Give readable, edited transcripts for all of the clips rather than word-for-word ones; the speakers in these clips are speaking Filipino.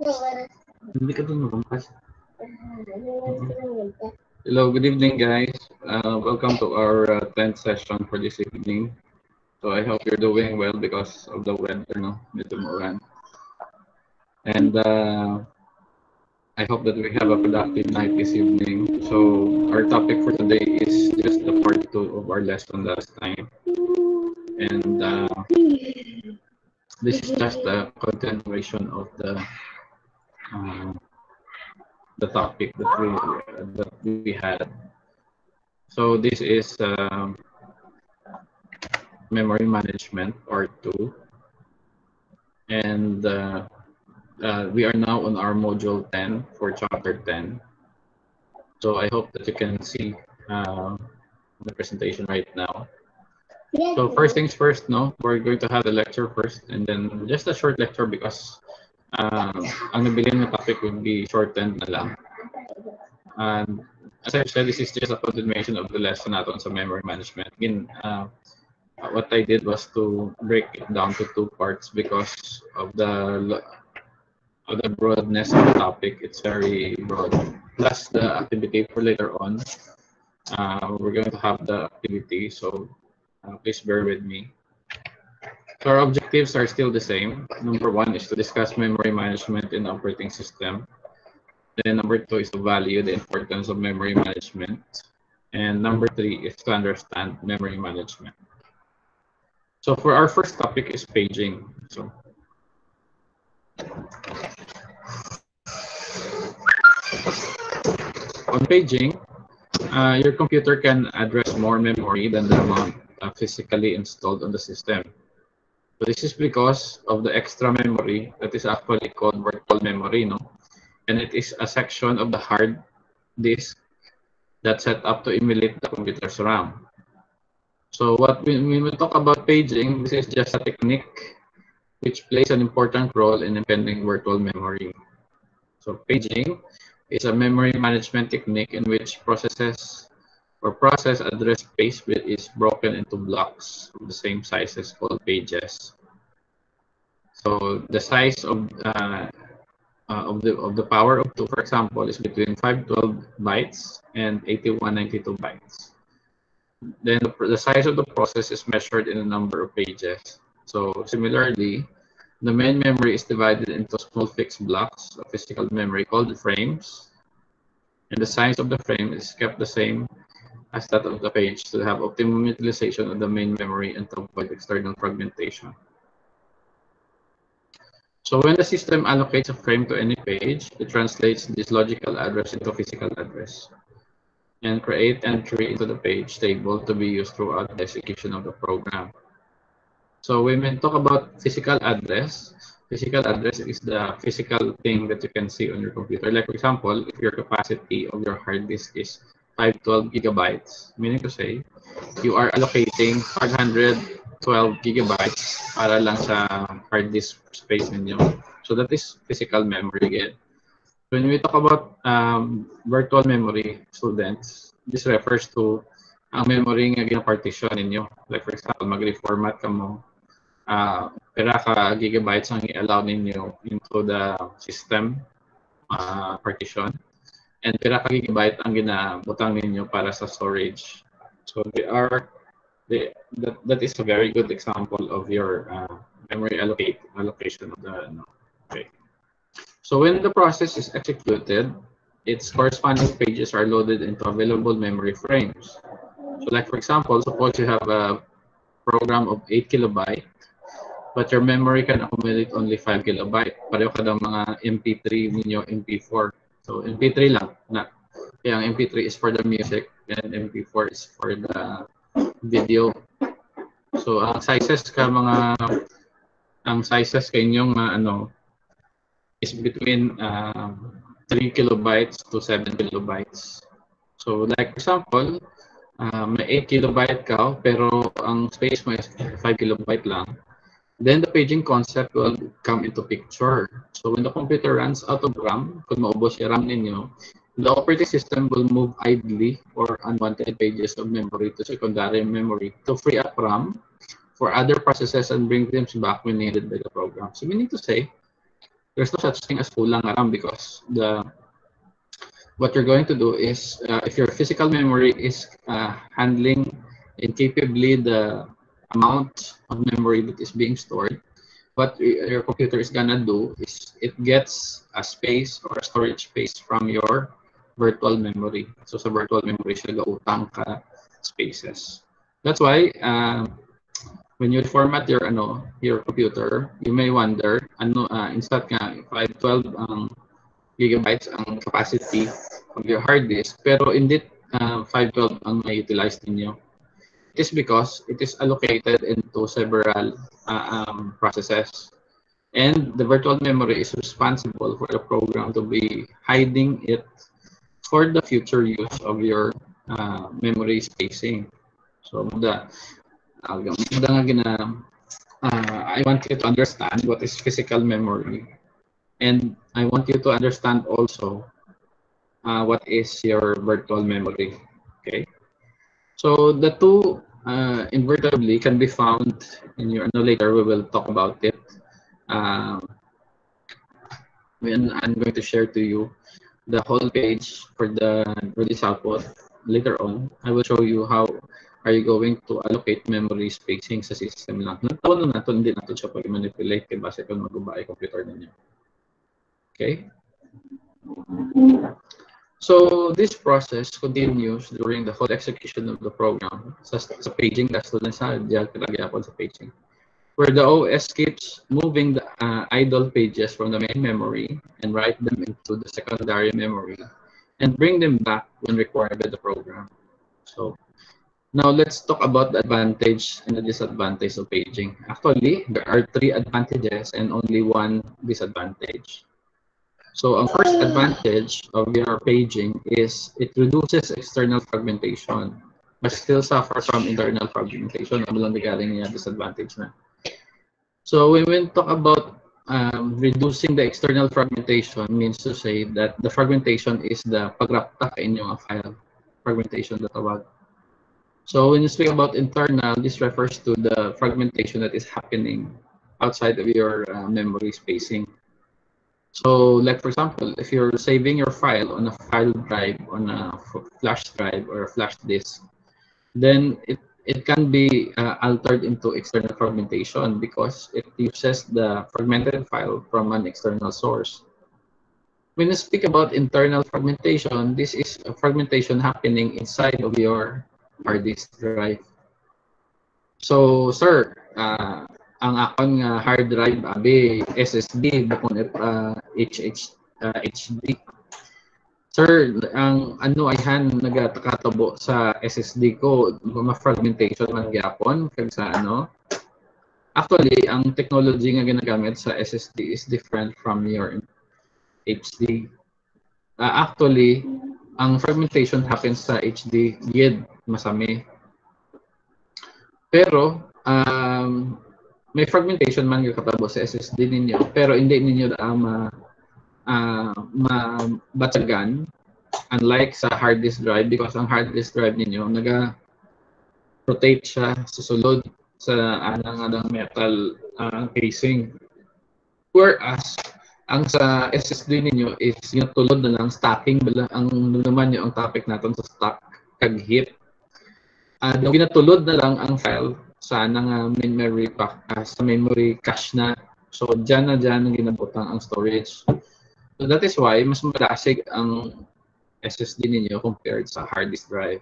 Hindi ka dun lumampas. Hello, good evening, guys. Welcome to our 10th session for this evening. So I hope you're doing well because of the weather, no? Medyo maulan. And I hope that we have a productive night this evening. So our topic for today is just the part 2 of our lesson last time. And this is just a continuation of uh, the topic that we had. So this is memory management part 2, and we are now on our module 10 for chapter 10. So I hope that you can see the presentation right now. So first things first, no, we're going to have the lecture first, and then just a short lecture because ang nabiling na topic would be shortened na lang. And as I've said, this is just a continuation of the lesson natin sa memory management. Again, what I did was to break it down to 2 parts because of the broadness of the topic. It's very broad. Plus the activity for later on. We're going to have the activity, so please bear with me. So our objectives are still the same. Number 1 is to discuss memory management in the operating system. Then number 2 is to value the importance of memory management. And number 3 is to understand memory management. So for our first topic is paging. So on paging, your computer can address more memory than the amount physically installed on the system. So this is because of the extra memory that is actually called virtual memory, no? And it is a section of the hard disk that's set up to emulate the computer's RAM. So when we talk about paging, this is just a technique which plays an important role in impending virtual memory. So paging is a memory management technique in which process address space is broken into blocks of the same sizes called pages. So the size of the power of 2, for example, is between 512 bytes and 8192 bytes. Then the size of the process is measured in the number of pages. So similarly, the main memory is divided into small fixed blocks of physical memory called frames, and the size of the frame is kept the same as that of the page to have optimum utilization of the main memory and to avoid external fragmentation. So when the system allocates a frame to any page, it translates this logical address into physical address and create entry into the page table to be used throughout the execution of the program. So when we talk about physical address is the physical thing that you can see on your computer. Like for example, if your capacity of your hard disk is 512 gigabytes, meaning to say, you are allocating 512 gigabytes para lang sa hard disk space ninyo. So that is physical memory again. When we talk about virtual memory, students, this refers to ang memory nga gina-partition ninyo. Like for example, mag-reformat ka mo, pera ka gigabytes ang i-allow ninyo into the system partition, and pera ka gigabyte ang ginabutang ninyo para sa storage. So that is a very good example of your memory allocation of the okay. So when the process is executed, its corresponding pages are loaded into available memory frames. So like for example, suppose you have a program of 8 kilobyte, but your memory can accommodate only 5 kilobyte. Pareho ka ng mga MP3 ninyo, MP4. So MP3 lang. Kaya ang MP3 is for the music and MP4 is for the video. So ang sizes kanyong is between 3 kilobytes to 7 kilobytes. So like for example, may 8 kilobyte ka pero ang space mo is 5 kilobyte lang. Then the paging concept will come into picture. So when the computer runs out of RAM, kung maubos yung RAM ninyo, the operating system will move idly or unwanted pages of memory to secondary memory to free up RAM for other processes and bring them back when needed by the program. So meaning to say, there's no such thing as kulang na lang, because what you're going to do is, if your physical memory is handling incapably the amount of memory that is being stored, what your computer is gonna do is it gets a space or a storage space from your virtual memory. So sa virtual memory siya gautang ka spaces. That's why when you format your computer, you may wonder instead nga 512 gigabytes ang capacity of your hard disk, pero indeed 512 ang na-utilize ninyo. It is because it is allocated into several processes, and the virtual memory is responsible for the program to be hiding it for the future use of your memory spacing. So I want you to understand what is physical memory, and I want you to understand also what is your virtual memory. Okay, so the two invertibly can be found in your, later we will talk about it when I'm going to share to you the whole page for the release output. Later on, I will show you how are you going to allocate memory spacing sa system lang. Nagtaon na natin, hindi natin siya pag-manipulate kaya base kung mag-ubay computer ninyo. Okay? So this process continues during the whole execution of the program sa paging, kaso na sa dialog sa paging, where the OS keeps moving the idle pages from the main memory and write them into the secondary memory and bring them back when required by the program. So now let's talk about the advantage and the disadvantage of paging. Actually, there are 3 advantages and only 1 disadvantage. So ang first advantage of your paging is it reduces external fragmentation, but still suffer from internal fragmentation. Ano lang galing niya disadvantage na. So when we talk about reducing the external fragmentation, means to say that the fragmentation is the pagrapta in yung file. Fragmentation na tawag. So when you speak about internal, this refers to the fragmentation that is happening outside of your memory spacing. So like for example, if you're saving your file on a file drive, on a flash drive or a flash disk, then it can be altered into external fragmentation because it uses the fragmented file from an external source. When you speak about internal fragmentation, this is a fragmentation happening inside of your hard disk drive. So sir, ang akon nga hard drive abi SSD bukod HDD. Sir, ang ano ayhan nagatabo sa SSD ko, ma-fragmentation man gyapon kag sa ano. Actually, ang technology nga ginagamit sa SSD is different from your HD. Actually, ang fragmentation happens sa HD yet masami. Pero may fragmentation man yung katabo sa SSD ninyo, pero hindi ninyo mabatsagan unlike sa hard disk drive, because ang hard disk drive ninyo naga-rotate siya susulod sa anang metal casing. Whereas ang sa SSD ninyo is yung tulod na lang stacking, ang naman yung topic natin sa stack kag heap. Ginatulod na lang ang file sa main memory sa memory cache na. So dyan ang ginabutang ang storage. So that is why mas malasig ang SSD ninyo compared sa hard disk drive.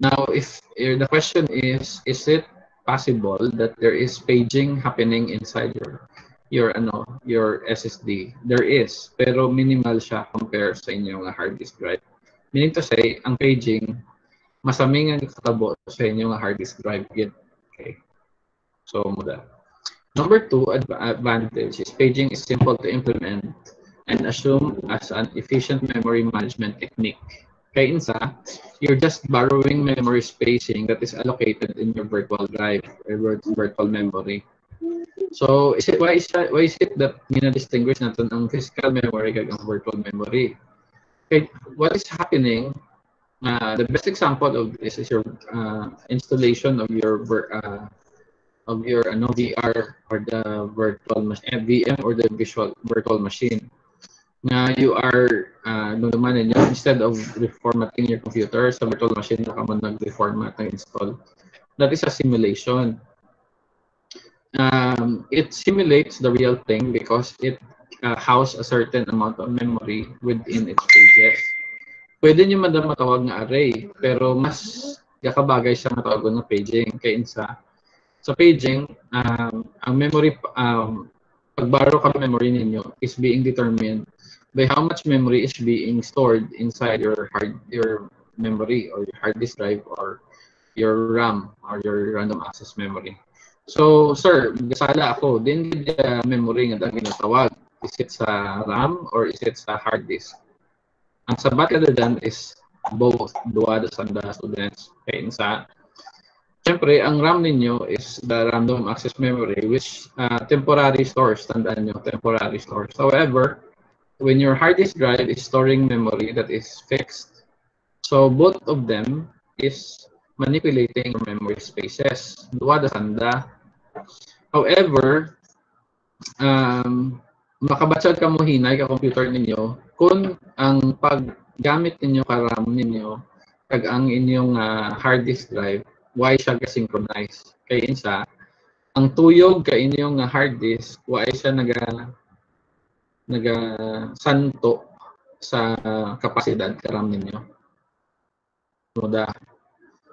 Now, if the question is it possible that there is paging happening inside your SSD? There is, pero minimal siya compared sa inyong hard disk drive. Meaning to say, ang paging masami nga katabo sa inyong hard disk drive. Okay. So, muna. Number 2 advantage is paging is simple to implement and assume as an efficient memory management technique. Kaya insa, you're just borrowing memory spacing that is allocated in your virtual drive or virtual memory. So, why is it that distinguish natin ang physical memory kag ang virtual memory? Okay, what is happening? The best example of this is your installation of your your VR or the virtual machine, VM or the virtual machine. Na you are naman ninyo, instead of reformatting your computer sa virtual machine na ka mo nag-reformat na install. That is a simulation. It simulates the real thing because it house a certain amount of memory within its pages. Pwede nyo matawag nga array, pero mas kakabagay siya matawag na paging. Kaya sa paging, ang memory, pag-borrow ka memory ninyo is being determined by how much memory is being stored inside your memory or your hard disk drive or your RAM or your random access memory. So, sir, gasala ako, din memory nga ginatawag. Is it sa RAM or is it sa hard disk? Ang sabat other than is both, duwa sa students. Kaya siyempre, ang RAM ninyo is the random access memory which temporary stores, tandaan nyo, temporary stores. However, when your hard disk drive is storing memory that is fixed, so both of them is manipulating your memory spaces. Duwa da sanda. However, makabatsag ka mo hinay ka computer ninyo kung ang paggamit ninyo ka RAM ninyo kag ang inyong hard disk drive why siya ga-synchronize. Kaya ang tuyog ka inyong hard disk why siya santo sa kapasidad ka RAM ninyo.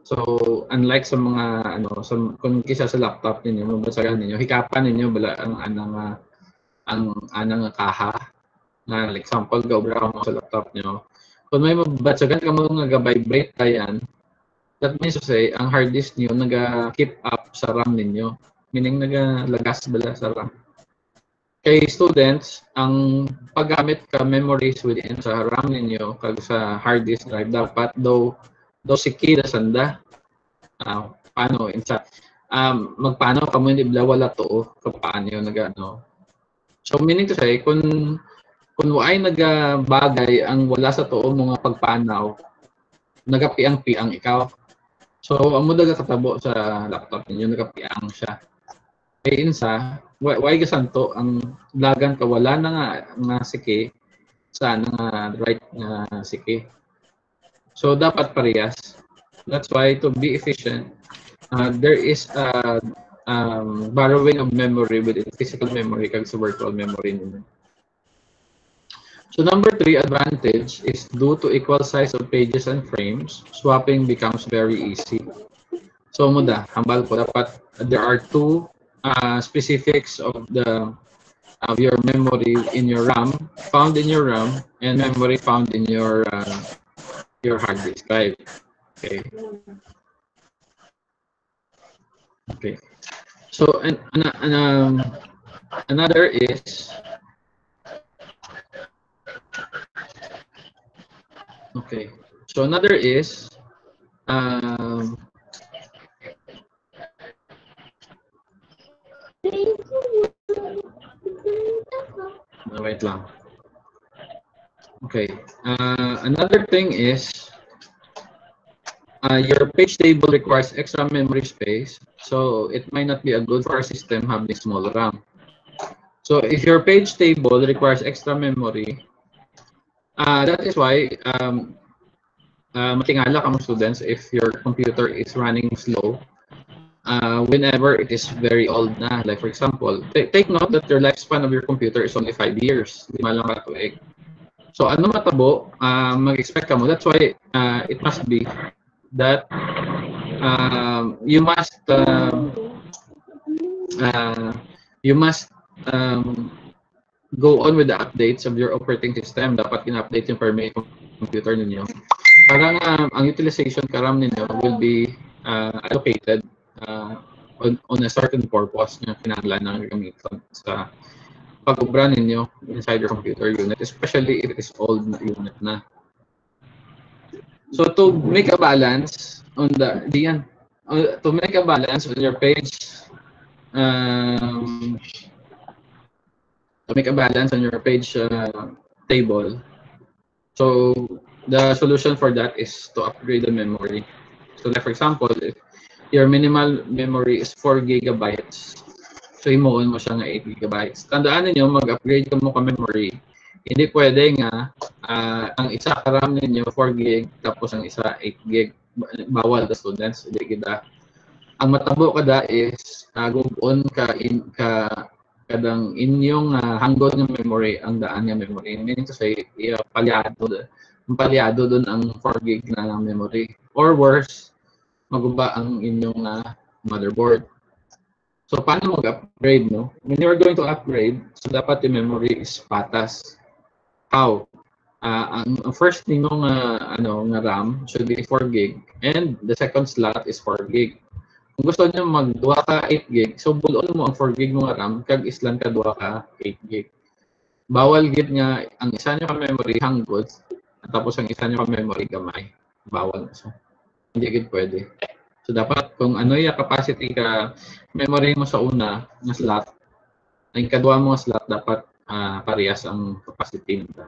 So, unlike sa mga kung kisa sa laptop ninyo, mabasagan ninyo, hikapan ninyo bala ang anang kaha. Na example, gawra mo sa laptop nyo. Kung may mabasagan ka mo nga vibrate yan, that means to say, ang hard disk nyo naga-keep up sa RAM ninyo. Meaning naga-lagas bala sa RAM. Kay students, ang paggamit ka memories within sa RAM ninyo kag sa hard disk drive dapat daw siki da sanda. Paano magpaano ka mo hindi wala to paano yung so meaning to say kung ay nagabagay ang wala sa tuo mga pagpanaw nagapiang-piang ikaw. So amo daga katabo sa laptop ninyo nagapiang siya. Kay why gasanto ang lagan ka wala na nga siki sa right nga siki. So dapat parehas. That's why to be efficient, there is a borrowing of memory within physical memory kag sa virtual memory ninyo. So number 3 advantage is due to equal size of pages and frames, swapping becomes very easy. So hambal ko dapat there are two specifics of your memory in your RAM, found in your RAM, and memory found in your hard disk drive. Okay. So another is So another is wait lang. Okay. Another thing is your page table requires extra memory space, so it might not be a good for a system having small RAM. So if your page table requires extra memory, that is why matingala ka mo students if your computer is running slow whenever it is very old na. Like for example, take note that your lifespan of your computer is only 5 years. 5 lang katuig. So ano matabo, mag-expect ka mo. That's why it must be that you must go on with the updates of your operating system. Dapat in-update yung permanent computer ninyo. Parang ang utilization karam ninyo will be allocated on a certain purpose na kinahanglan na gamiton sa pag-ubra ninyo inside your computer unit, especially if it is old na unit na. So to make a balance on to make a balance on your page, table. So the solution for that is to upgrade the memory. So like for example, your minimal memory is 4 gigabytes. So, himuon mo siya nga 8 gigabytes. Tandaan niyo mag-upgrade ka mo ka memory. Hindi pwede nga, ang isa ka RAM ninyo 4 gig, tapos ang isa 8 gig. Bawal the students. Hindi kita. Ang matabo kada is, gug-on kadang inyong hanggot ng memory, ang daan ng memory. Meaning to say, palyado doon ang 4 gig na memory. Or worse, maguba ang inyong motherboard. So, paano mag-upgrade, no? When you are going to upgrade, so dapat yung memory is patas. How? Ang first ninyong nga RAM should be 4 gig and the second slot is 4 gig. Kung gusto niyo mag-2 ka 8 gig, so bulon mo ang 4 gig mo nga RAM, kag islan ka 2 ka 8 gig. Bawal gid nga ang isa niyo ka memory hanggot, tapos ang isa niyo ka memory gamay. Bawal. So, hindi gid pwede. So, dapat kung ano yung capacity ka memory mo sa una na slot, ang kadwa mo slot, dapat parehas ang capacity nito.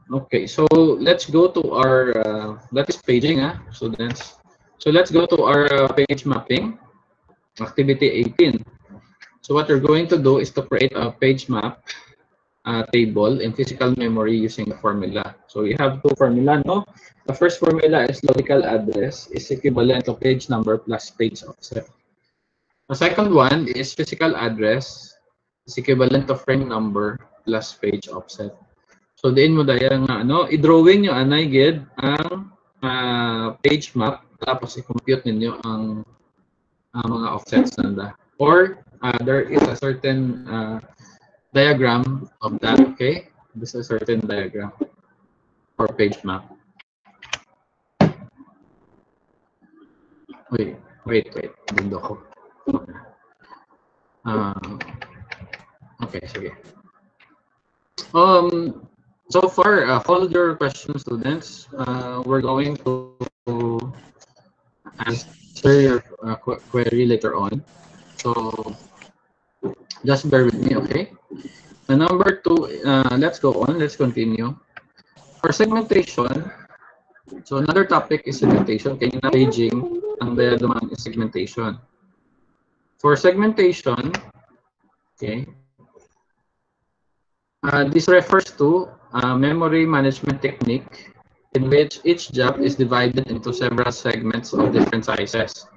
Okay, so let's go to our, that is paging, students. So let's go to our page mapping, activity 18. So what you're going to do is to create a page map table in physical memory using the formula. So you have two formula, no? The first formula is logical address is equivalent to page number plus page offset. The second one is physical address is equivalent to frame number plus page offset. So diin mo daya nga i-drawing nyo anay gid ang page map tapos i-compute ninyo ang mga offsets nanda. Or there is a certain diagram of that, okay? This is a certain diagram for page map. Wait. Dindo ko. Okay, sige. So far, hold your questions, students. We're going to answer your query later on. So just bear with me, okay? Number 2, let's go on. Let's continue. For segmentation, so another topic is segmentation. Kaya na paging, ang diagram is segmentation. For segmentation, okay, this refers to memory management technique in which each job is divided into several segments of different sizes.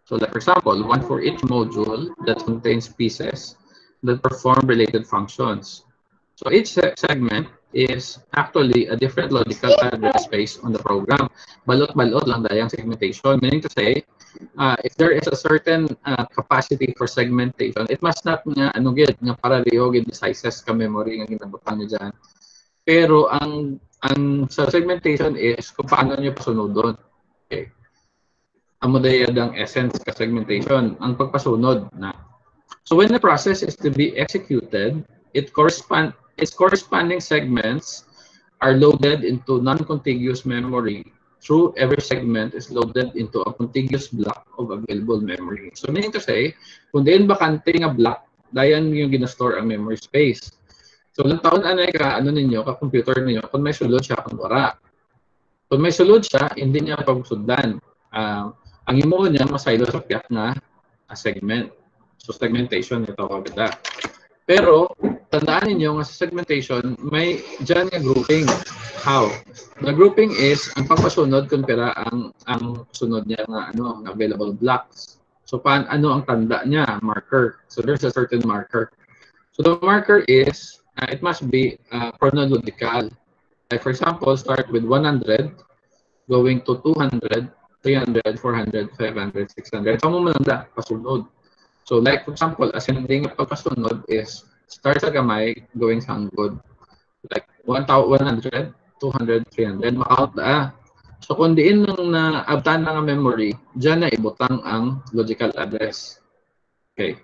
So, like for example, one for each module that contains pieces that perform related functions. So each segment is actually a different logical address space on the program. Balot-balot lang dayang segmentation, meaning to say, if there is a certain capacity for segmentation, it must not nga nga pareho gid sizes ka memory nga ginabutang niyo diyan. Pero ang sa segmentation is kung paano niyo pasunodon. Okay. Amo dayang essence ka segmentation, ang pagpasunod na. So when the process is to be executed, its corresponding segments are loaded into non-contiguous memory. Through every segment is loaded into a contiguous block of available memory. So meaning to say, kung diin bakante nga block, dayan yung ginastore ang memory space. So lang taon anay ka ninyo, ka computer ninyo, kung may sulod siya kung wala. Kung may sulod siya, hindi niya pagsundan. Ang imo niya masaylo sa piyak nga segment. So segmentation ito kabila. Pero tandaan niyo nga sa segmentation may diyan nga grouping. How? The grouping is ang pagpasunod kung pera ang sunod niya nga available blocks. So ano ang tanda niya? Marker. So there's a certain marker. So the marker is it must be chronological. Like for example, start with 100 going to 200, 300, 400, 500, 600. Kamo man lang pasunod. So like for example, ascending pagkasunod is start sa gamay going sa hangod. Like 100, 200, 300, makount na. So kung diin nung naabtan na nga memory, dyan na ibutang ang logical address. Okay.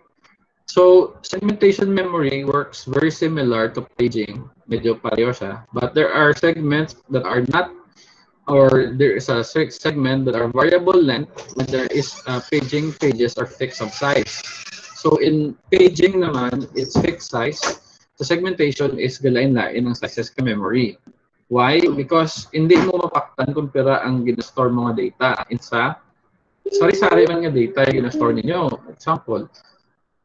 So segmentation memory works very similar to paging, medyo pareho siya, but there are segments that are not, or there is a segment that are variable length when there is paging pages are fixed of size. So in paging naman, it's fixed size. The segmentation is galain-lain ng sizes ka memory. Why? Because hindi mo mapaktan kung pera ang ginastore mga data in sa sari-sari man nga data yung na-store ninyo. Example,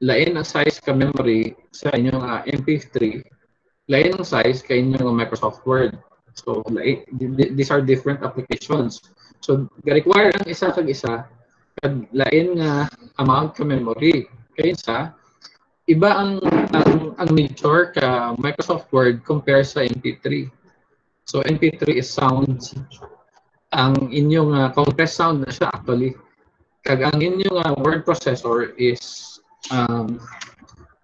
lain ang size ka memory sa inyong MP3, lain ang size ka inyong Microsoft Word. So, these are different applications. So, require ang isa kag isa, kag lain nga amount ka memory. Kaya sa iba ang nature ka Microsoft Word compare sa MP3. So, MP3 is sounds. Ang inyong compressed sound na siya actually. Kag ang inyong word processor is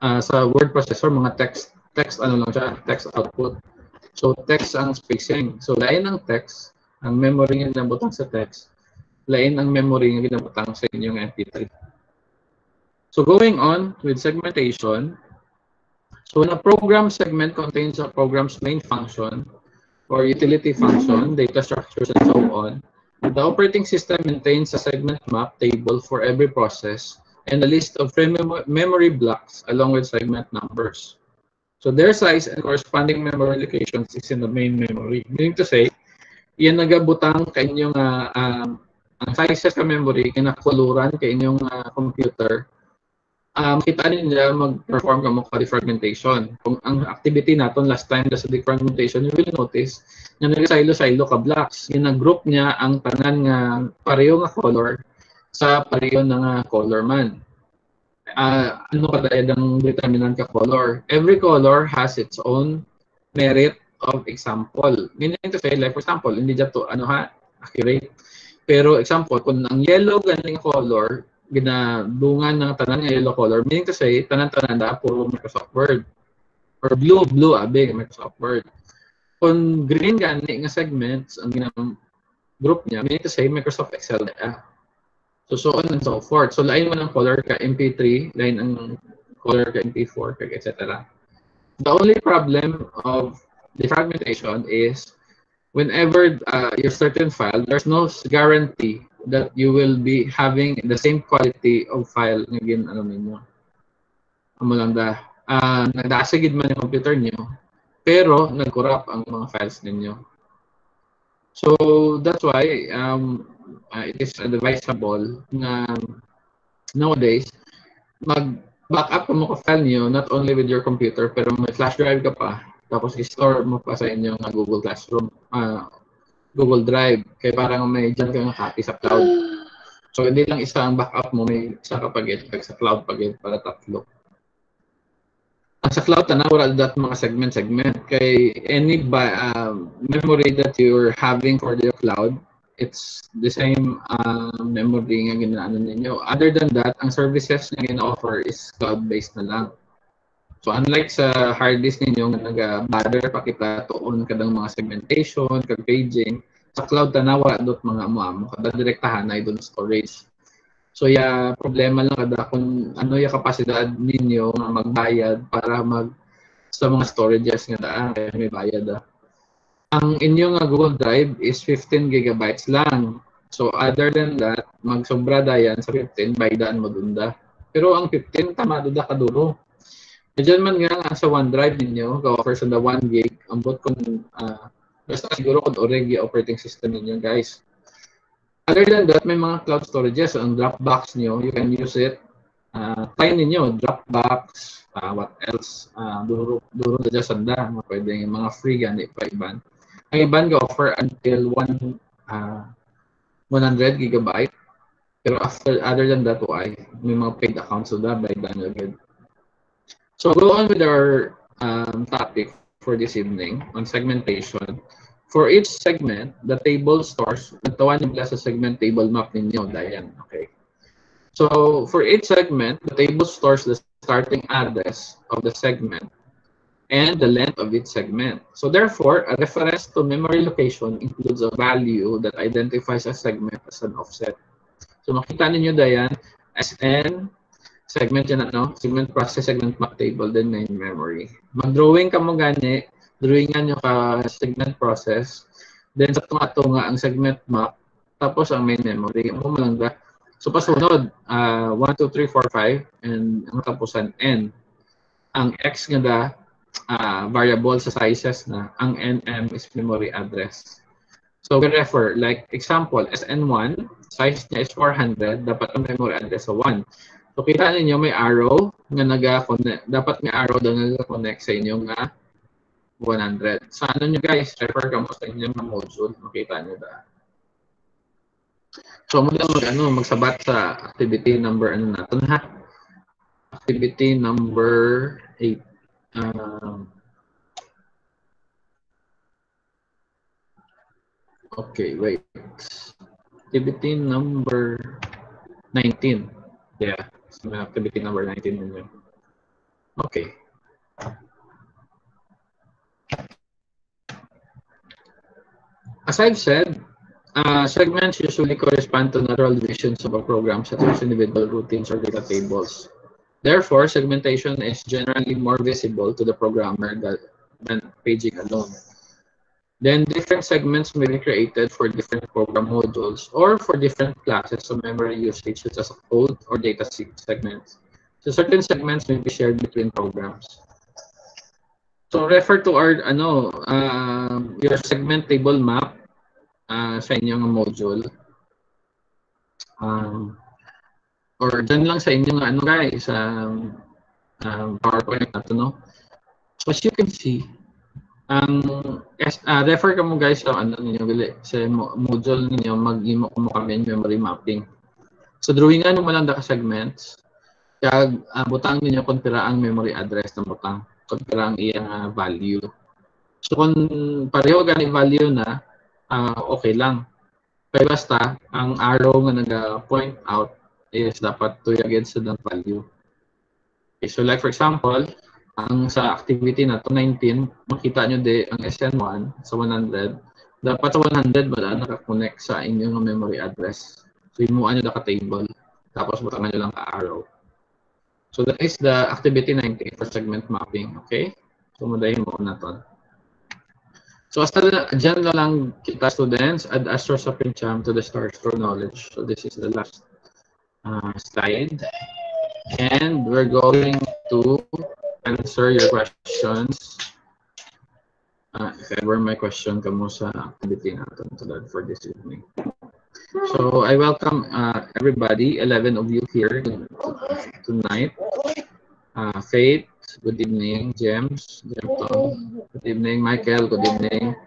sa word processor mga text ano lang siya, text output. So text ang spacing. So lain ang text, ang memory nga ginabutang sa text, lain ang memory nga ginabutang sa inyong MP3. So going on with segmentation. So when a program segment contains a program's main function or utility function, data structures, and so on, the operating system maintains a segment map table for every process and a list of free memory blocks along with segment numbers. So their size and corresponding memory locations is in the main memory. Meaning to say, yan nagabutang ka inyong ang sizes ka memory, kinakuluran ka inyong computer. Kita ninyo mag-perform ka mo ka defragmentation. Kung ang activity natin last time sa defragmentation, you will notice na nag-silo-silo ka blocks. Yung nag-group niya ang tanan nga pareho nga color sa pareho nga color man. Ano kadayag ang determinant ka color? Every color has its own merit of example. Meaning to say, like for example, hindi dyan to accurate. Pero example, kung ang yellow galing color, ginadungan ng tanan ng yellow color, meaning to say, tanan-tanan na puro Microsoft Word. Or blue, abe, Microsoft Word. Kung green gani nga segments, ang ginang group niya, meaning to say, Microsoft Excel na. So on and so forth. So lain mo ng color ka MP3, lain ang color ka MP4, etc. The only problem of defragmentation is whenever your certain file, there's no guarantee that you will be having the same quality of file nga ano ninyo. Amo lang da. Nagdasagid man yung computer niyo, pero nag-corrupt ang mga files ninyo. So that's why it is advisable na nowadays mag-backup mo ka file niyo not only with your computer pero may flash drive ka pa tapos i-store mo pa sa inyong Google Classroom, Google Drive kaya parang may dyan kang copy sa cloud. So hindi lang isa ang backup mo, may isa ka pag sa cloud pag para tatlo. Sa cloud tanaw that mga segment kay any memory that you're having for the cloud, it's the same memory nga ginaano ninyo. Other than that, ang services na gina-offer is cloud-based na lang. So unlike sa hard disk ninyo nga naga-bother pa kita tuon kadang mga segmentation, kag paging, sa cloud tanaw dot mga amo kada direktahan na doon storage. So problema lang kada kung ano yung kapasidad ninyo na magbayad para sa mga storages nga daan kaya may bayad. Ang inyong Google Drive is 15 gigabytes lang. So other than that, magsobra dayan sa 15 baydaan mo dunda. Pero ang 15 tama dunda kaduro. Diyan man nga sa OneDrive ninyo, ga-offer sa the 1 gig ambot kung basta siguro kung already operating system ninyo guys. Other than that, may mga cloud storages. Ang Dropbox nyo, you can use it. Try ninyo, Dropbox, what else? Duro na dyan sanda. Pwede yung mga free gani pa iban. Ang iban ga-offer until 100 gigabyte. Pero other than that, may mga paid accounts so that by download. So go on with our topic for this evening on segmentation. For each segment, the table stores, natawan yung sa segment table map ninyo, Dayan. Okay. So for each segment, the table stores the starting address of the segment and the length of each segment. So therefore, a reference to memory location includes a value that identifies a segment as an offset. So makita ninyo, Dayan, SN, segment yan, segment process, segment map table, then main memory. Mag-drawing ka mo gani, drawingan nyo ka segment process, then sa tunga-tunga ang segment map, tapos ang main memory. Ano mo lang ba? So pasunod, 1, 2, 3, 4, 5, and ang tapusan N. Ang X nga da, variable sa sizes na, ang NM is memory address. So we refer, like example, SN1, size niya is 400, dapat ang memory address sa 1. So kita ninyo may arrow na nag-connect, dapat may arrow na nag-connect sa inyong 100. Sa ano nyo guys, refer ka mo sa inyong module, makita nyo da. So muna magsabat sa activity number natin ha. Activity number 8. Okay, wait. Activity number 19. Yeah, so activity number 19 yun. Okay. As I've said, segments usually correspond to natural divisions of a program, such as individual routines or data tables. Therefore, segmentation is generally more visible to the programmer than paging alone. Then different segments may be created for different program modules or for different classes of memory usage, such as code or data segments. So certain segments may be shared between programs. So refer to our your segment table map sa inyong module. Or dyan lang sa inyong guys, PowerPoint natin, no? So as you can see, refer ka mo guys sa sa module ninyo, mag-imo mo kami memory mapping. So drawingan mo lang ka segments, kaya butang ninyo kung pira ang memory address ng butang, kung pira ang iyang value. So kung pareho gani value na, okay lang. Kaya basta, ang arrow nga nag-point out is dapat to against the value. Okay, so like for example, ang sa activity na to 19, makita nyo ang SN1 sa 100, dapat sa 100 ba naka-connect sa inyong memory address. So imuan nyo ka-table, tapos butangan nyo lang ka-arrow. So that is the activity 19 for segment mapping, okay? So madahin mo na to. So as dyan lang kita students, add a source of PinCham to the StarStore knowledge. So this is the last slide. And we're going to answer your questions. If ever my question kamo sa activity natin for this evening. So I welcome everybody, 11 of you here tonight. Faith, good evening. James, good evening. Michael, good evening.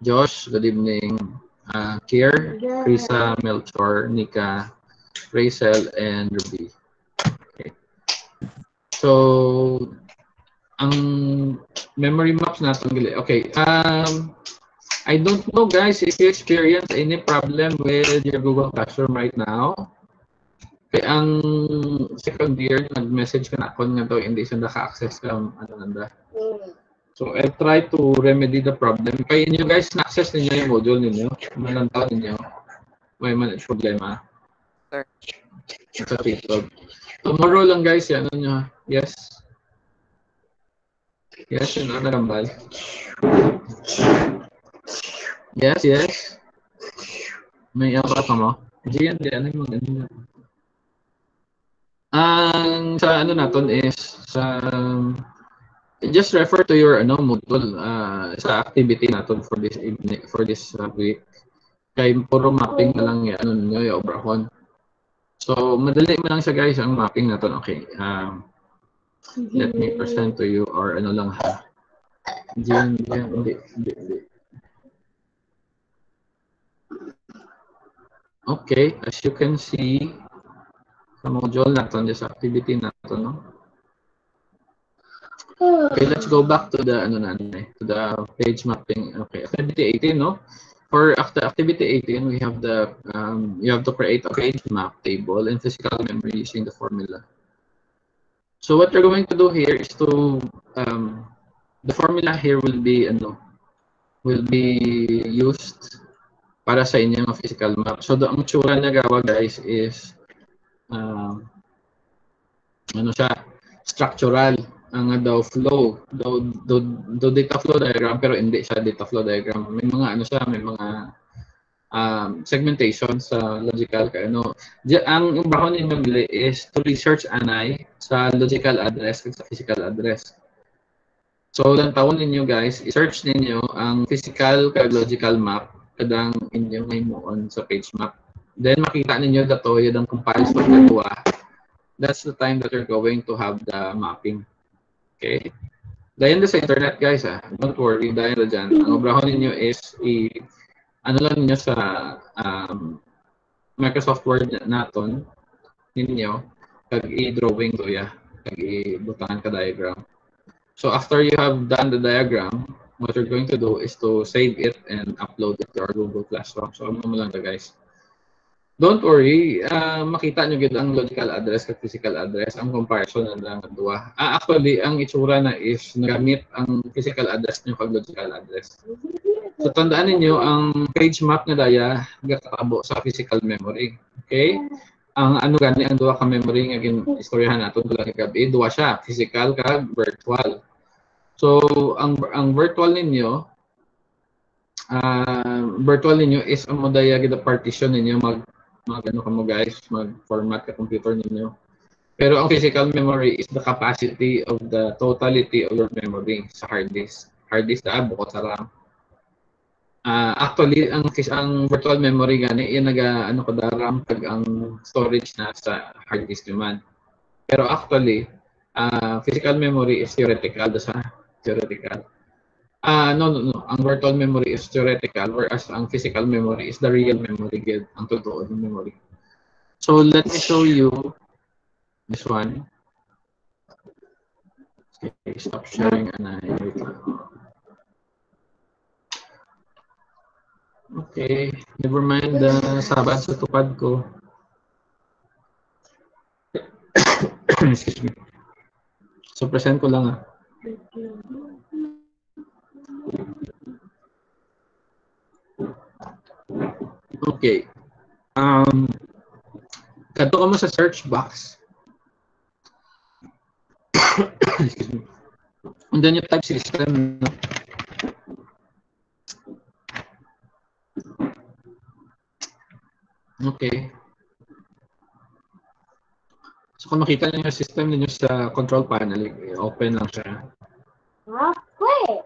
Josh, good evening. Kier, Krisa, Melchor, Nika, Rachel, and Ruby. Okay. So, ang memory maps natin. Okay. I don't know, guys, if you experience any problem with your Google Classroom right now. Okay, ang second year, nag-message ka na ako nga daw hindi siya naka-access ka. So, I'll try to remedy the problem. Kaya inyo guys, na-access ninyo yung module ninyo. Malantaw ninyo. May problema. Sir. Sa Facebook. Tomorrow lang guys, yan nyo. Yes. Yes, yun ang nagambal. Yes, yes. May apa ka mo? Diyan, ang sa naton is sa just refer to your module sa activity naton for this evening, for this week. Kay puro mapping na lang yan yung obrahon. So madali mo lang siya guys ang mapping naton. Okay. Let me present to you or lang ha. Diyan, hindi. Okay, as you can see sa module naton, this activity naton, no? Okay, let's go back to the to the page mapping. Okay, activity 18, no? For activity 18, we have the you have to create a page map table in physical memory using the formula. So what you're going to do here is to the formula here will be used para sa inyong physical map. So ang tsura niya gawa guys is siya, structural. Ang daw flow, daw data flow diagram, pero hindi siya data flow diagram. May mga may mga segmentation sa logical ang bahon ni Mabili is to research anay sa logical address at sa physical address. So lang tawon ninyo guys, i-search ninyo ang physical kag logical map kadang inyong himuon sa page map. Then makita ninyo dato yung comparison na duwa. That's the time that you're going to have the mapping. Okay? Dahil sa internet guys, don't worry, dahil dyan. Ang obrahon ninyo is ano lang ninyo sa Microsoft Word naton ninyo, kag i-drawing to ya, kag i-butangan ka diagram. So after you have done the diagram, what you're going to do is to save it and upload it to our Google Classroom. So ano mo lang guys. Don't worry, makita nyo gid ang logical address at physical address, ang comparison na lang duwa. Actually, ang itsura na is nagamit ang physical address nyo kag logical address. So tandaan niyo ang page map na daya gatabo sa physical memory. Okay? Ang ano gani ang duwa ka memory nga ginistoryahan naton dula ka gabi, duwa siya, physical kag virtual. So ang virtual ninyo is ang modaya gid partition ninyo mag ano kamo guys, mag-format ka computer ninyo. Pero ang physical memory is the capacity of the totality of your memory sa hard disk. Hard disk na bukod sa RAM. Actually, ang virtual memory gani, yan ano ko RAM pag ang storage na sa hard disk naman. Pero actually, physical memory is theoretical. Theoretical. No. Ang virtual memory is theoretical, whereas ang physical memory is the real memory, ang totoo ng memory. So let me show you this one. Okay, stop sharing and okay, never mind the sabat sa tupad ko. Excuse me. So present ko lang Okay. Kadto ka mo sa search box. Excuse me. And then you type system. Okay. So kung makita niyo yung system niyo sa control panel, open lang siya. Wait,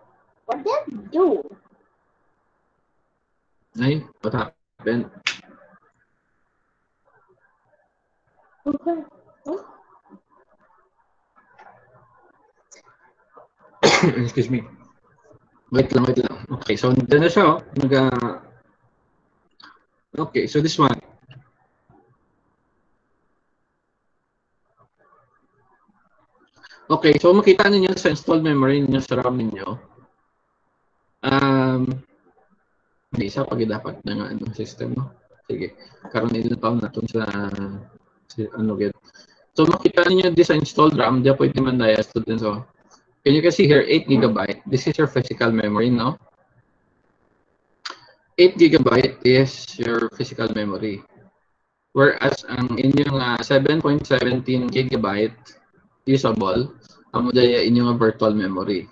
what did it do? Ay, what happened? Okay. Excuse me. Wait lang. Okay, so dyan na siya. Okay, so this one. Okay, so makita niyo sa installed memory niyo sa RAM niyo. Hindi isa pag dapat na nga system, no? Sige. Karon ilang taon na itong sa ano get. So makita niyo this sa installed RAM, diya pwede man daya students. So can you see here 8 GB. This is your physical memory, no? 8 GB is your physical memory. Whereas ang inyong 7.17 GB usable, ang daya inyong virtual memory.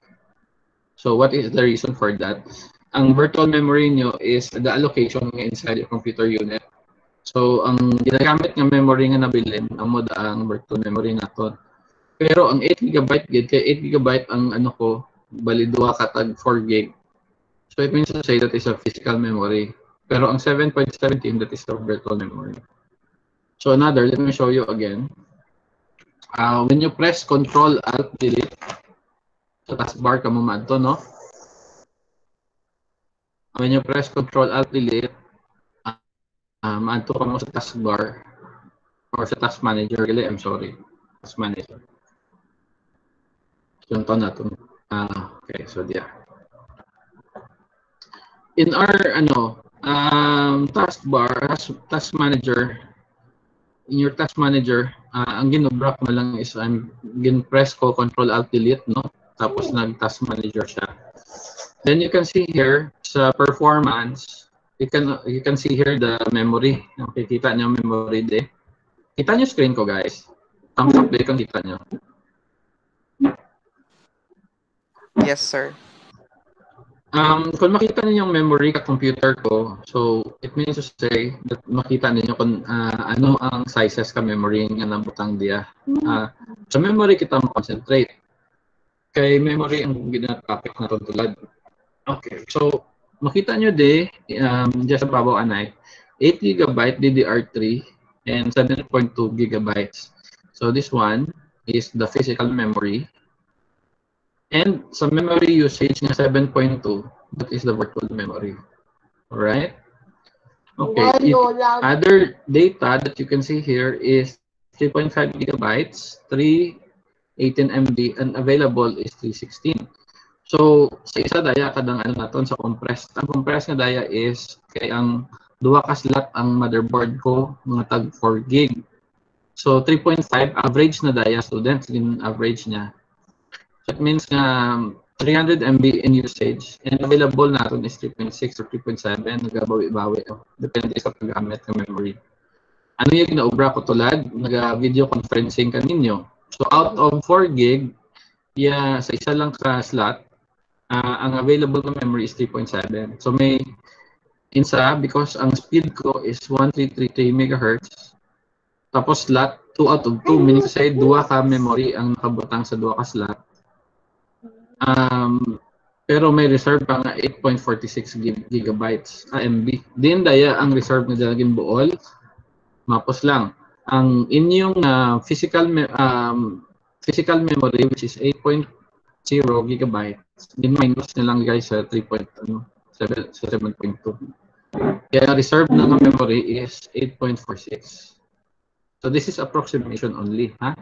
So what is the reason for that? Ang virtual memory nyo is the allocation inside your computer unit. So ang ginagamit ng memory nga nabilin, ang ang virtual memory naton. Pero ang 8 GB kay 8 GB ang ano ko, bali duha ka tag 4 GB. So it means to say that is a physical memory. Pero ang 7.17 that is the virtual memory. So another, let me show you again. When you press Control Alt Delete sa taskbar ka mo madto, no? When you press Control Alt Delete, madto ka mo sa taskbar or sa task manager. I'm sorry, task manager. Yung to na to. Okay, so yeah. In our taskbar, task manager, in your task manager, ang ginobrak mo lang is gin-press ko Control Alt Delete, no? Tapos nag-task manager siya. Then you can see here sa performance, you can see here the memory. Okay, kita niyo memory de. Kita niyo screen ko, guys. Thumbs up din kung kita niyo. Yes, sir. Kung makita niyo yung memory ka computer ko, so it means to say that makita niyo kung ano ang sizes ka memory nga nabutang diya. Sa memory kita mo-concentrate. Kay memory ang gina-topic na tulad. Okay, so makita nyo just sa babaw anay, 8 GB DDR3 and 7.2 gigabytes. So this one is the physical memory. And sa memory usage na 7.2, that is the virtual memory. Alright? Okay, other data that you can see here is 3.5 gigabytes, 318 MB, and available is 316. So, sa isa daya kadang ano naton sa compressed. Ang compressed na daya is kay ang duha ka slot ang motherboard ko mga tag 4 gig. So 3.5 average na daya students in average niya. So it means na 300 MB in usage and available naton is 3.6 or 3.7 nagabawi-bawi depende sa paggamit ng memory. Ano yung ginaobra ko tulad naga-video conferencing kaninyo. So out of 4 gig sa isa lang ka slot ang available na memory is 3.7. So may insa because ang speed ko is 1333 MHz. Tapos slot 2 out of 2 meaning to say duha ka memory ang nakabutang sa duha ka slot. Pero may reserve pa nga 8.46 gigabytes MB. Din daya ang reserve na dalagin buol. Mapos lang. Ang inyong physical memory which is 8.0 gigabytes. Din minus na lang guys sa 7.2. Kaya reserve na ng memory is 8.46. So this is approximation only, ha?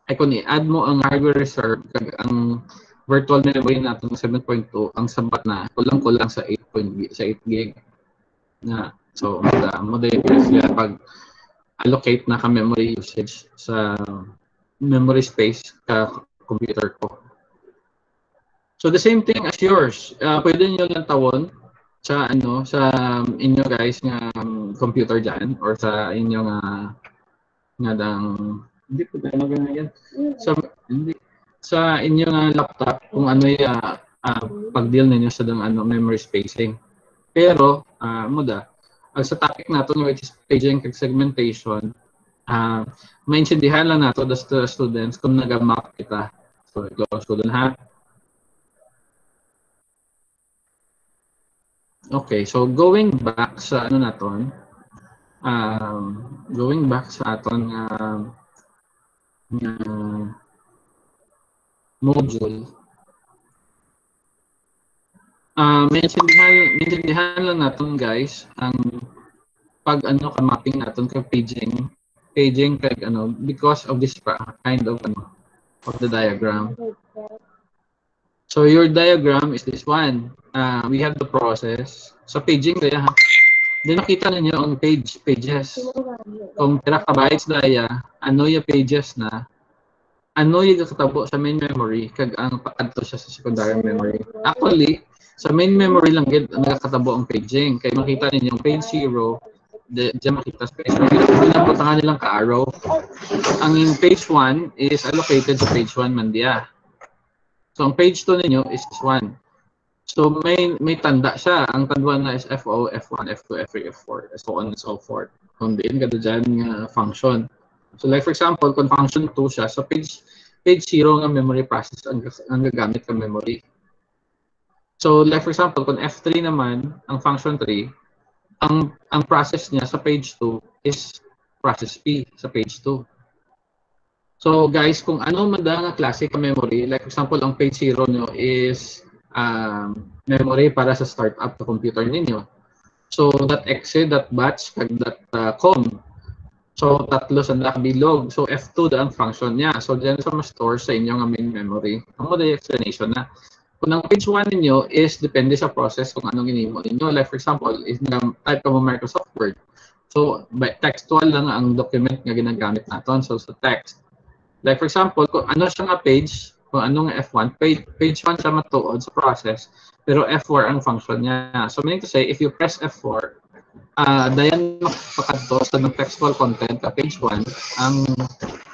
Ay kung i-add mo ang hardware reserve kag ang virtual memory natin ng 7.2 ang sabat na kulang-kulang sa 8 gig na. So mo sila pag allocate na ka memory usage sa memory space ka computer ko. So the same thing as yours. Pwede niyo lang tawon sa inyo guys nga computer diyan or sa inyo hindi po tayo yan. Sa inyo laptop kung ano pag-deal ninyo sa memory spacing. Pero sa topic natin which is paging segmentation, maintindihan lang nato the students kung nag-map kita. So close ko dun ha. Okay, so going back sa naton, going back sa aton module, maintindihan lang natin guys ang pag mapping natin kay paging kay because of this kind of the diagram. So your diagram is this one. We have the process. So paging kaya ha. Then nakita niyo ang pages. Kung terabytes daya, ano yung pages na, ano yung katabo sa main memory, kag ang pakadto siya sa secondary memory. Actually, sa main memory lang gid nagkatabo ang paging. Kaya makita niyo yung page 0, diyan makita sa page 0. Pinapuntahan nilang ka-arrow. Ang page 1 is allocated sa page 1 man diya. So ang page 2 ninyo is this one. So may tanda siya. Ang tanda na is FO, F1, F2, F3, F4, so on and so forth. Kung diin ka dyan nga function. So like for example, kung function 2 siya, so page 0 nga memory process ang gagamit ka memory. So like for example, kung F3 naman, ang function 3, ang process niya sa page 2 is process P sa page 2. So guys, kung ano man nga klase ka memory, like for example, ang page 0 nyo is memory para sa startup na computer ninyo. So that exe, that batch, kag that com. So tatlo sa nakabilog. So F2 ang function niya. So diyan sa ma-store sa inyong main memory. Ang mo explanation na. Kung ang page 1 ninyo is depende sa process kung anong ginimo ninyo. Like for example, is type ka mo Microsoft Word. So textual lang ang document nga ginagamit naton. So sa text. Like for example, kung ano siya nga page, kung anong F1, page 1 siya matuod sa process, pero F4 ang function niya. So meaning to say, if you press F4, dayan makapagto sa ng textual content ka page 1, ang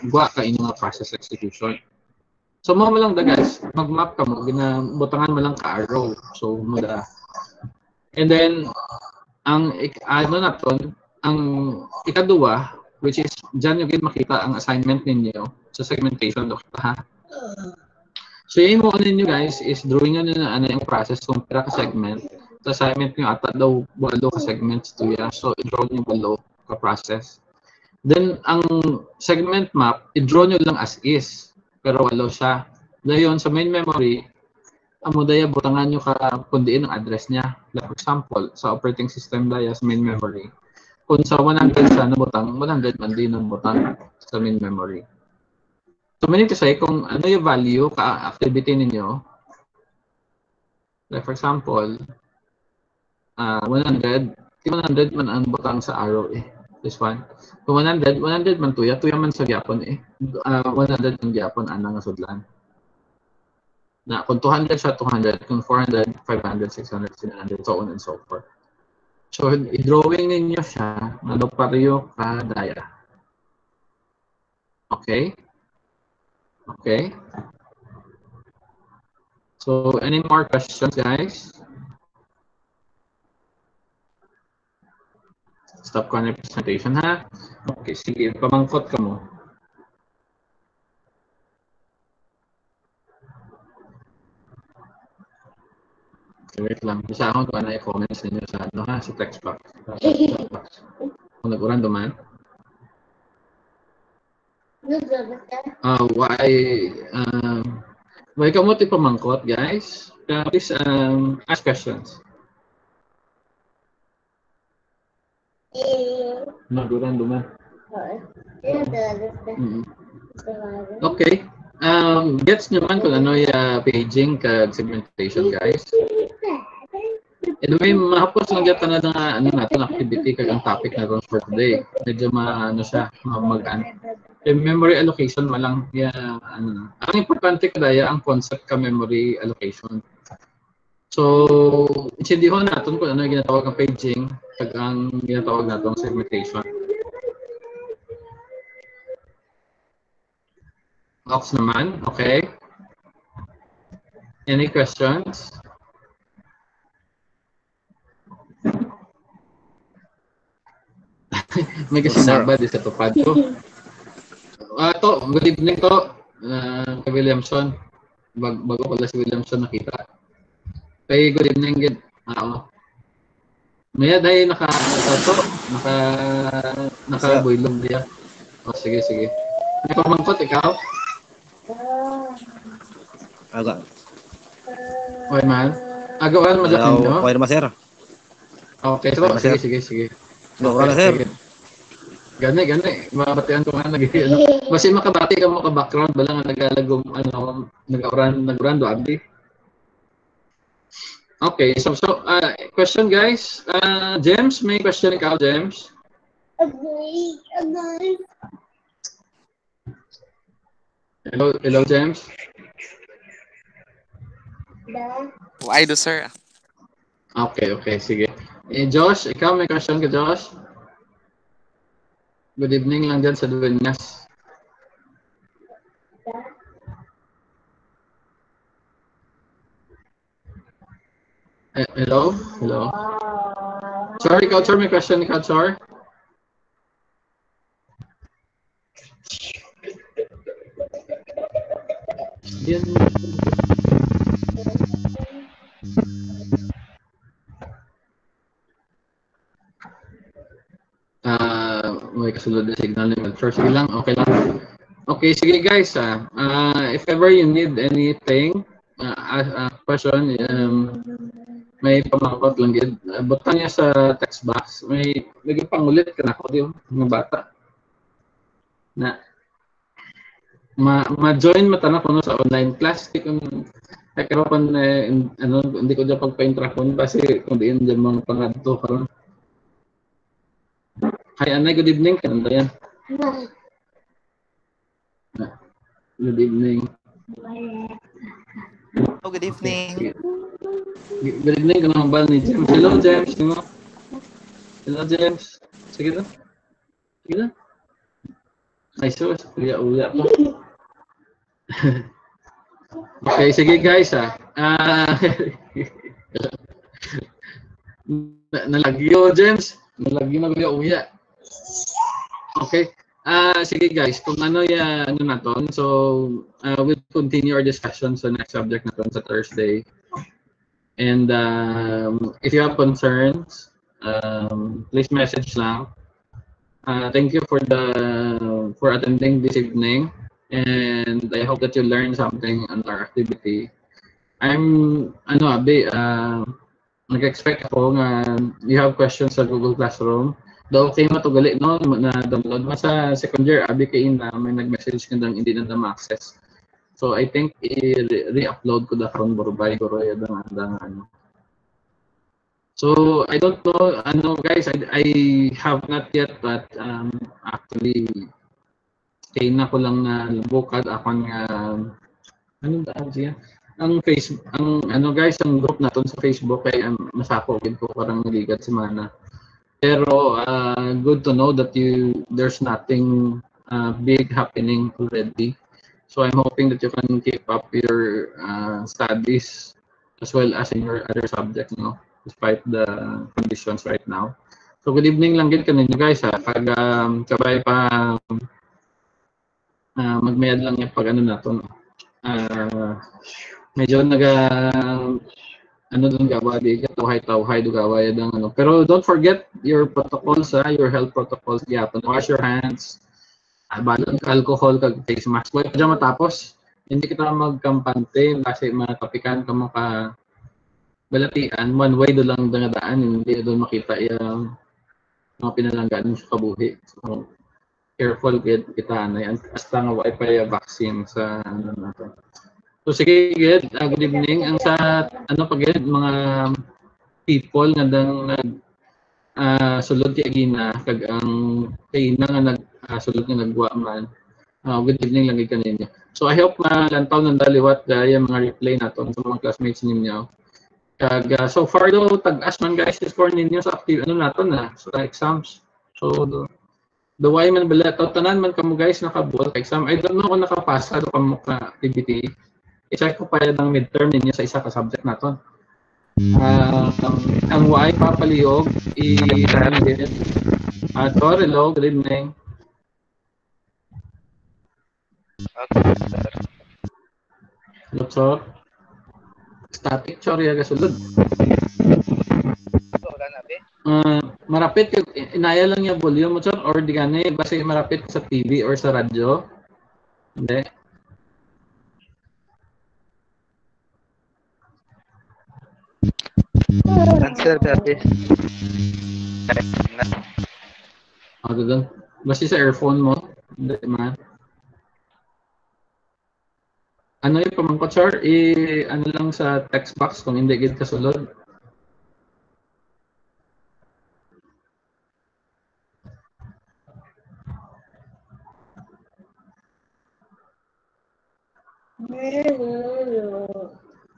guwa ka inyong process execution. So mo lang guys, mag-map ka mo, ginabutangan mo lang ka-arrow. So mula. And then, ang naton, ang ikaduwa, which is dyan yung makita ang assignment ninyo sa segmentation. Ha? So yung mo ninyo guys is drawing nyo na yung process kung pera ka segment. sa assignment nyo ata daw 8 ka segments to ya. So i-draw nyo 8 ka process. Then ang segment map, i-draw nyo lang as is. Pero 8 siya. Dayon sa main memory, amo daya butangan nyo ka kundiin ang address niya. Like for example, sa operating system daya sa main memory. Kung sa 100 siya nabutang, 100 man din ang butang sa main memory. So meaning to say, kung ano yung value ka-activity ninyo, like for example, 100, 100 man ang butang sa arrow eh. This one. Kung 100 man tuya man sa gyapon eh. 100 ang gyapon ana nga sudlan. Na kung 200 siya 200, kung 400, 500, 600, 700, so on and so forth. So i-drawing ninyo siya ano pareho kadaya. Okay? Okay. So any more questions, guys? Stop ko na presentation, ha? Okay, sige, pamangkot ka mo. Okay, wait lang. Isa akong kung ano yung comments ninyo sa, ano, ha? Sa text box. Kung nag-uran duman. Why ka mo pamangkot, guys? Please ask questions. Nag-uran duman. Okay. Gets nyo man kung ano yung paging kag segmentation, guys. Anyway, mahapos lang dyan na ano natin activity kag ang topic na ron for today. Medyo ano siya, mag-ano. Memory allocation malang ano. Ang importante kadaya ang concept ka memory allocation. So, intindihan natin kung ano yung ginatawag ng paging kag ang ginatawag natin segmentation. Ox naman, okay. Any questions? May kasi nabad sa tupad ko. Good evening to. Kay Williamson. Bago pala si Williamson nakita. Kay good evening, good. Maya dahil naka-buylog niya. Sige. May pamangkot, ikaw? Aga. Okay, man. Agawan, malaking nyo? Okay naman, sir. Okay, so, sige. Okay, sir. Gani. Mabatian ko nga Basi makabati ka mo ka-background ba lang nagalagom nag-uran do abdi. Okay, so question, guys. James, may question ikaw, James? Hello, James. I do, sir. Okay, sige. Josh, ikaw may question ka, Josh? Good evening lang dyan sa Duenas. Hello? Sorry, Chor, may question ikaw, Chor? Yan. May kasunod na signal ni Melchor. Sige lang, okay lang. Okay, sige guys. If ever you need anything, question, may pamangkot lang yun. Butang niya sa text box. May pangulit ka na ako, di ba? Mga bata. Na ma-join matana ko no sa online class. Kakaroon hindi ko dyan pagpa-intrakon kasi kung diin dyan mga pangadto karon. Hi, Anay. Good evening. Kananda yan. Good evening. Oh, good evening. Good evening. Kanang bal ni James. Hello, James. Hello, James. Sige na. Ay, sus. Uya po. Okay, sige guys. Nalagyo, James. Nalagyo uya. Okay. Sige guys, kung ano naton. So, we'll continue our discussion sa next subject naton sa Thursday. And if you have concerns, please message lang. Thank you for attending this evening, and I hope that you learned something on our activity. I'm nag-expect ako nga you have questions sa Google Classroom. Daw okay matugali no na download mo sa second year abi kay na may nag-message kandang hindi na ma-access. So I think re-upload ko da from Borbay guro ya ano. So I don't know guys, I have not yet but actually kay na ko lang na bukad akon nga ano ba siya? Ang Facebook, guys, ang group naton sa Facebook kay masako gid ko parang naligat si Mana. Pero good to know that there's nothing big happening already. So I'm hoping that you can keep up your studies as well as in your other subjects, no, despite the conditions right now. So good evening lang gid kaninyo guys ha. Pag kabay pa magmayad lang yung pag naton. Medyo doon gawa di tawhay do gawa yung pero don't forget your protocols your health protocols wash your hands, balon alcohol kag face mask wala pa matapos hindi kita magkampante kasi matapikan ka mo ka balatian one way do lang daan hindi doon makita yung mga pinalanggan sa kabuhi. So careful kita na yan hasta nga wala pa vaccine sa nato. So sige, good evening. Ang sa pagid mga people nga sulod kay Gina kag ang kay nga sulod nga nagwa man. Good evening lang gid kaninyo. So I hope malantaw nang daliwat yung mga replay naton sa mga classmates ninyo. Kag so far do tag-as man guys score ninyo sa active naton sa exams. So the way man bala tanan man kamo guys nakabot exam. I don't know kung nakapasa do kamo ka activity. I-check ko pa ng midterm ninyo sa isa ka subject naton. Ang Y papalihog hello, good evening. Okay, sir. What's up? Static, sorry, kasulod. Wala na, be? Marapit, inaya lang yung volume mo, sir, or di gani, basta marapit sa TV or sa radyo? Hindi. Answer, dati. Doon. Basta sa earphone mo, hindi man. Ano yung pamangkot, sir? Ano lang sa text box kung hindi gid kasulod.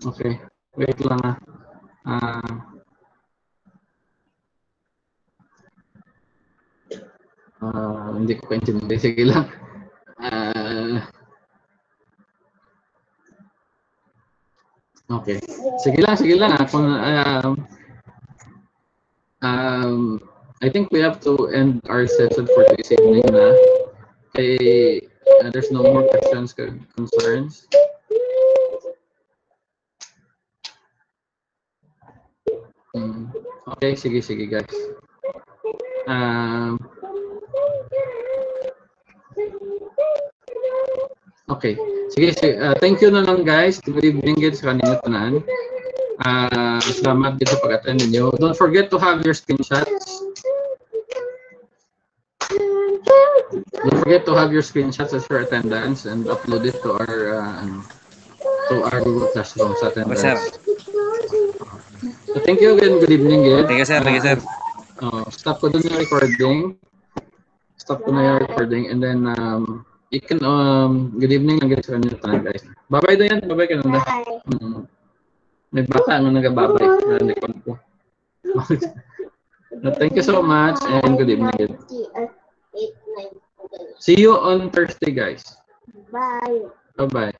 Okay, wait lang hindi ko kaintindi. Sige lang. Okay. Sige lang. I think we have to end our session for this evening na. Okay, there's no more questions, concerns. Okay, sige guys. Okay. Sige. Thank you na lang guys. Good evening guys sa kanina tanan. Salamat din sa pag-attend ninyo. Don't forget to have your screenshots. Don't forget to have your screenshots as your attendance and upload it to our Google Classroom sa attendance. So thank you again. Good evening again. Thank you, sir. Stop ko dun yung recording. And then you can good evening lang guys sa kanila tanan guys. Bye-bye na yan. Bye-bye ka na. May bata nga nagababay sa likod ko. Thank you so much and good evening. See you on Thursday guys. Bye. Bye-bye.